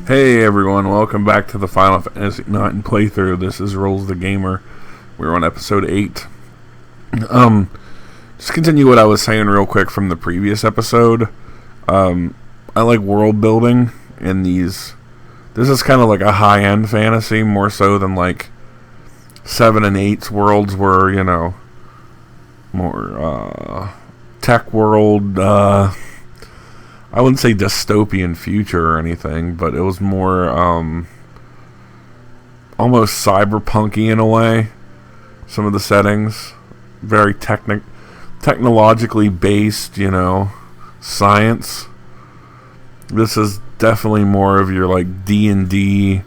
Hey everyone, welcome back to the Final Fantasy IX playthrough. This is Rolls the Gamer. We're on episode 8. Just continue what I was saying real quick from the previous episode. I like world building in these. This is kind of like a high-end fantasy, more so than like 7 and 8's worlds were, more tech world, I wouldn't say dystopian future or anything, but it was more almost cyberpunky in a way. Some of the settings, very technologically based, science. This is definitely more of your like D&D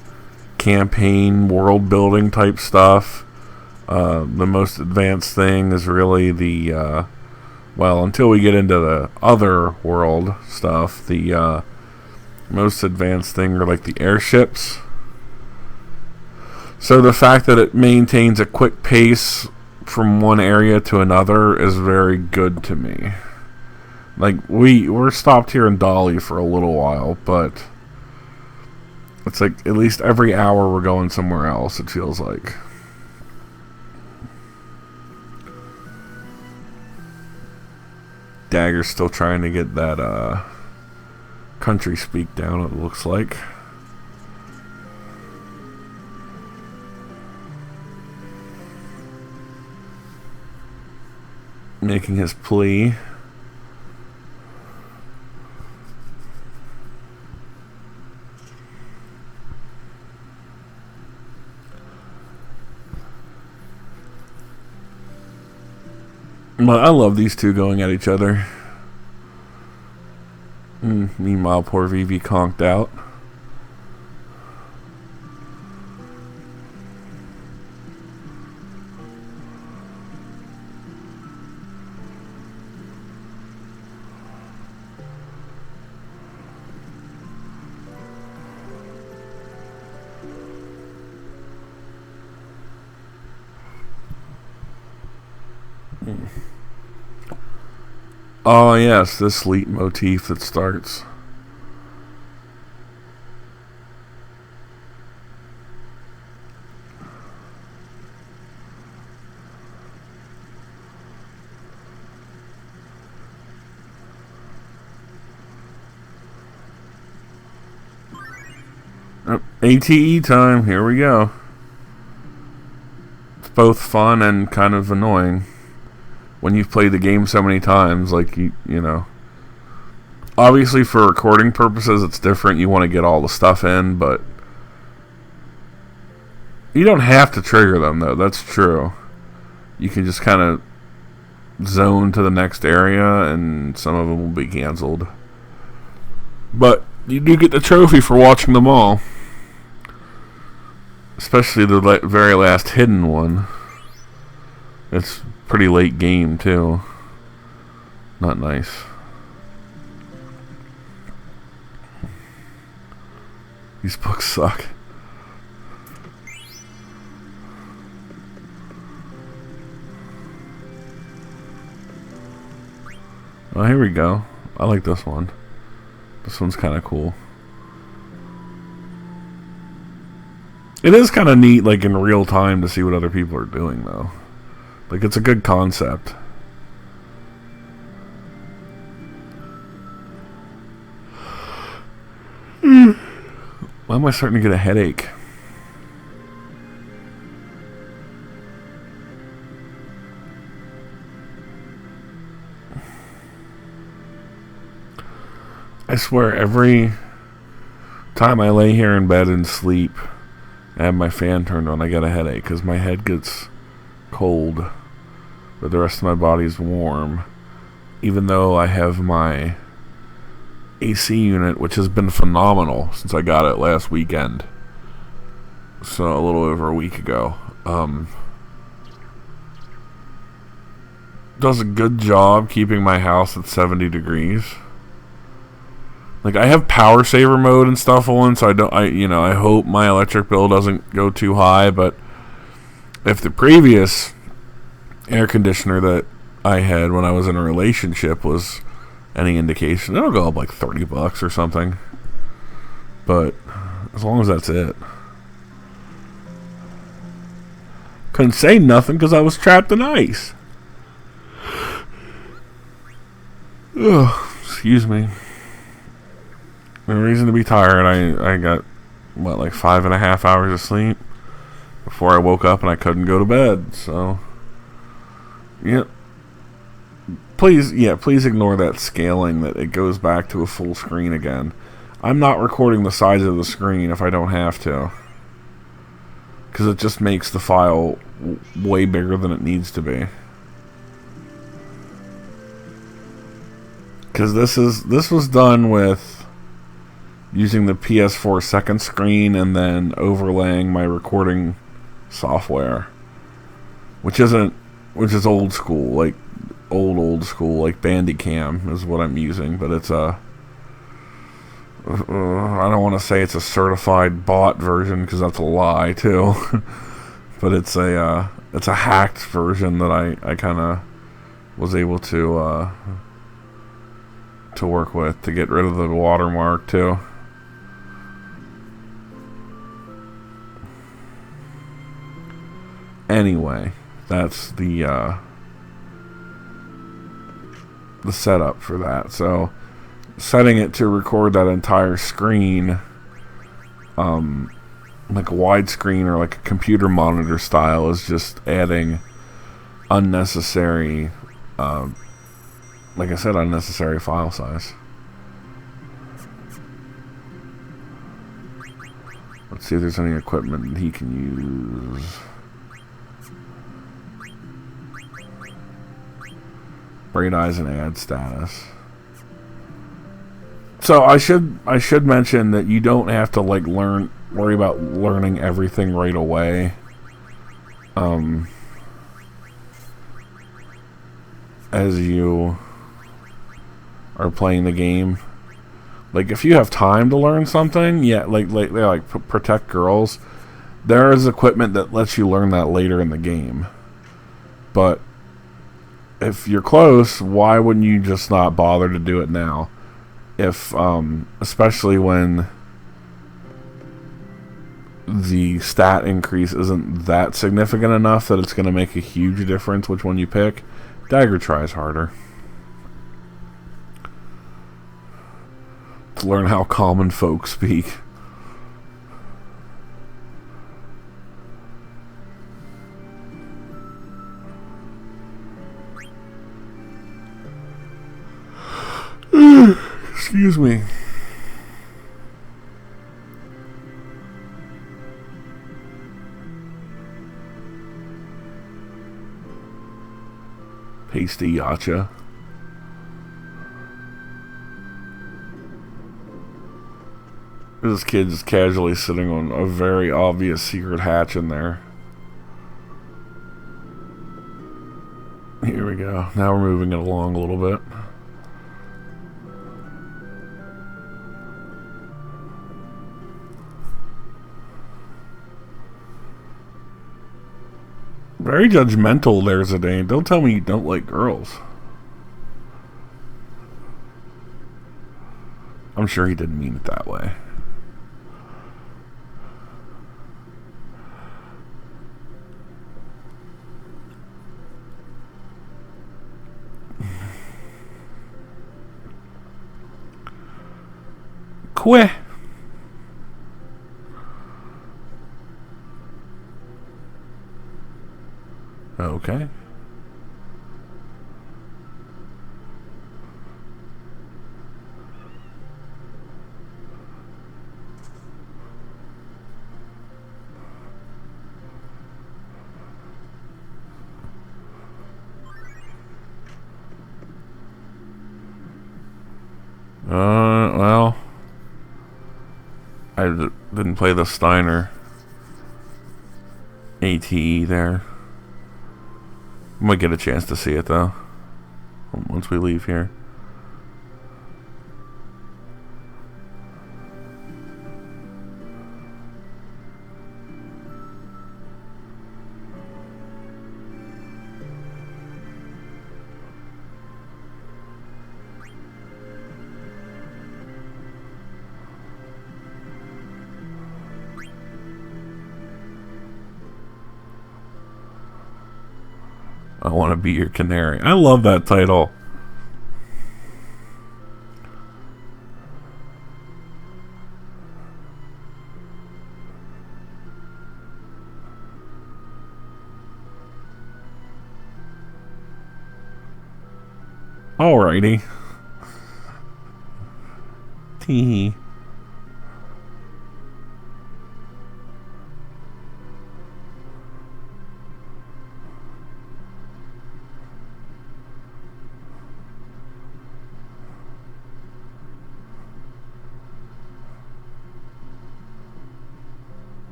campaign world building type stuff. The most advanced thing is really the until we get into the other world stuff, the most advanced thing are like the airships. So the fact that it maintains a quick pace from one area to another is very good to me. Like, we're stopped here in Dali for a little while, but it's like at least every hour we're going somewhere else, it feels like. Dagger's still trying to get that country speak down, it looks like. Making his plea. But I love these two going at each other. Meanwhile, poor Vivi conked out. Oh yes, this leitmotif that starts. ATE time, here we go. It's both fun and kind of annoying when you've played the game so many times. Like, you know, obviously for recording purposes it's different, you want to get all the stuff in, but you don't have to trigger them though, that's true. You can just kind of zone to the next area and some of them will be cancelled, but you do get the trophy for watching them all, especially the very last hidden one. It's pretty late game too. Not nice. These books suck. Oh, here we go. I like this one. This one's kind of cool. It is kind of neat, like in real time, to see what other people are doing though. Like, it's a good concept. Why am I starting to get a headache? I swear, every time I lay here in bed and sleep and have my fan turned on, I get a headache because my head gets cold, but the rest of my body's warm, even though I have my AC unit, which has been phenomenal since I got it last weekend, so a little over a week ago. Does a good job keeping my house at 70 degrees. Like, I have power saver mode and stuff on, so I hope my electric bill doesn't go too high, but if the previous air conditioner that I had when I was in a relationship was any indication, it'll go up like $30 or something. But As long as that's it. Couldn't say nothing because I was trapped in ice. Ugh, excuse me. No reason to be tired. I got, what, like 5.5 hours of sleep before I woke up and I couldn't go to bed. So, yep. Please ignore that scaling, that it goes back to a full screen again. I'm not recording the size of the screen if I don't have to, because it just makes the file way bigger than it needs to be. Because this was done with using the PS4 second screen and then overlaying my recording software, which is old school, like old school, like Bandicam is what I'm using, but it's a I don't want to say it's a certified bought version because that's a lie too, but it's a hacked version that I kind of was able to work with to get rid of the watermark too. Anyway, that's the setup for that. So setting it to record that entire screen, like a widescreen or like a computer monitor style, is just adding unnecessary, like I said, unnecessary file size. Let's see if there's any equipment he can use. Bright eyes and ad status. So I should mention that you don't have to like worry about learning everything right away. As you are playing the game. Like if you have time to learn something, yeah, like protect girls, there is equipment that lets you learn that later in the game. But if you're close, why wouldn't you just not bother to do it now? If, especially when the stat increase isn't that significant enough that it's going to make a huge difference which one you pick, Dagger tries harder. To learn how common folk speak. Excuse me. Pasty Yacha. This kid is casually sitting on a very obvious secret hatch in there. Here we go. Now we're moving it along a little bit. Very judgmental there, Zidane. Don't tell me you don't like girls. I'm sure he didn't mean it that way. Queh. Okay. Well, I didn't play the Steiner ATE there. Might get a chance to see it though once we leave here. I want to be your canary. I love that title. Alrighty. Tee.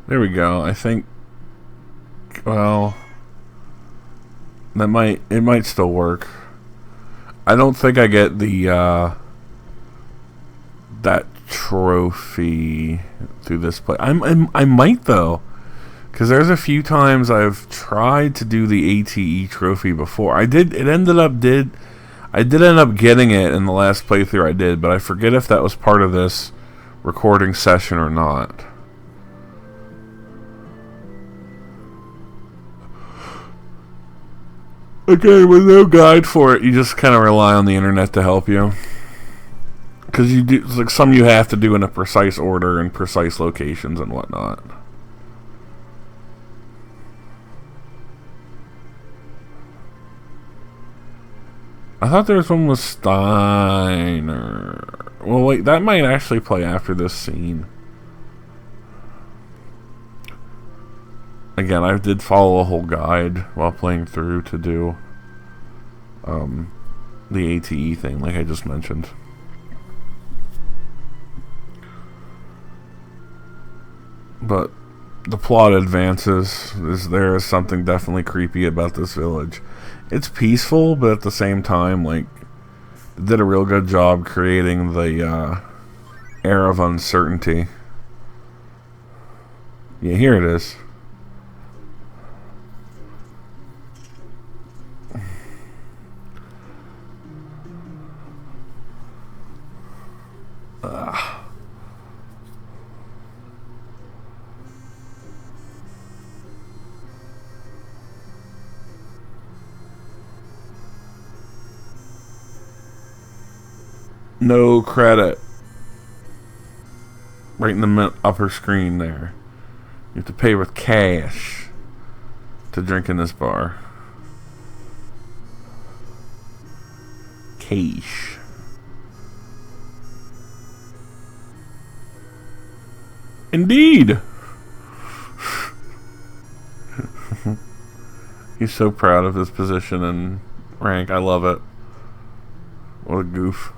There we go. I think, well, it might still work. I don't think I get the that trophy through this play. I might though, because there's a few times I've tried to do the ATE trophy before. I did end up getting it in the last playthrough I did, but I forget if that was part of this recording session or not. Okay, with no guide for it, you just kind of rely on the internet to help you. Because you do, like, some you have to do in a precise order and precise locations and whatnot. I thought there was one with Steiner. Well, wait, that might actually play after this scene. Again, I did follow a whole guide while playing through to do the ATE thing, like I just mentioned. But the plot advances. There is something definitely creepy about this village. It's peaceful, but at the same time, like, they did a real good job creating the air of uncertainty. Yeah, here it is. No credit. Right in the upper screen there. You have to pay with cash to drink in this bar. Cash. Indeed. He's so proud of his position and rank. I love it. What a goof.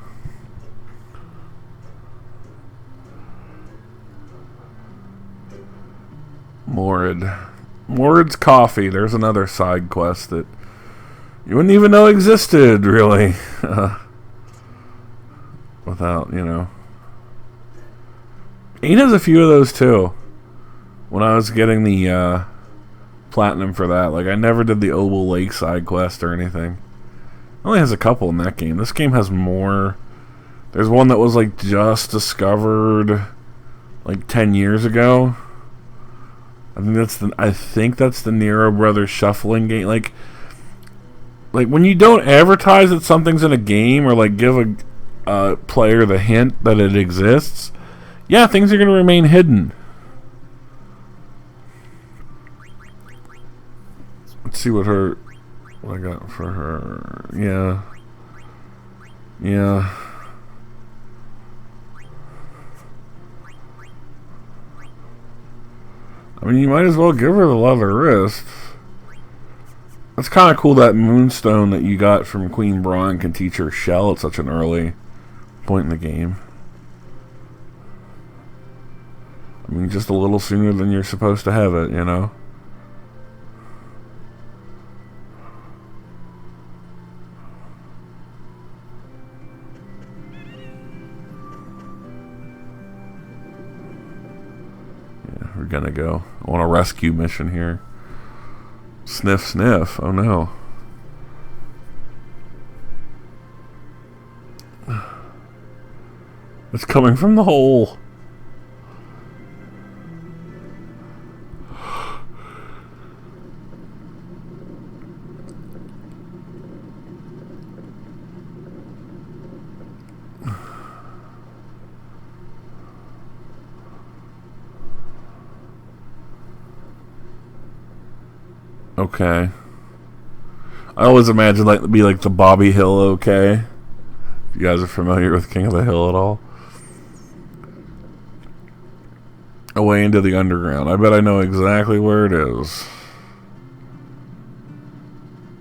Morid's Coffee. There's another side quest that you wouldn't even know existed, really. Without, you know. 8 has a few of those, too. When I was getting the platinum for that. Like, I never did the Oval Lake side quest or anything. It only has a couple in that game. This game has more. There's one that was, like, just discovered, like, 10 years ago. I think that's the Nero Brothers shuffling game. Like when you don't advertise that something's in a game or like give a player the hint that it exists, yeah, things are going to remain hidden. Let's see what I got for her. Yeah. I mean, you might as well give her the leather wrist. It's kind of cool that Moonstone that you got from Queen Braun can teach her shell at such an early point in the game. I mean, just a little sooner than you're supposed to have it, you know? We're gonna go on a rescue mission here. Sniff, sniff. Oh no. It's coming from the hole. Okay. I always imagine like to be like the Bobby Hill, okay? If you guys are familiar with King of the Hill at all. Away into the underground. I bet I know exactly where it is.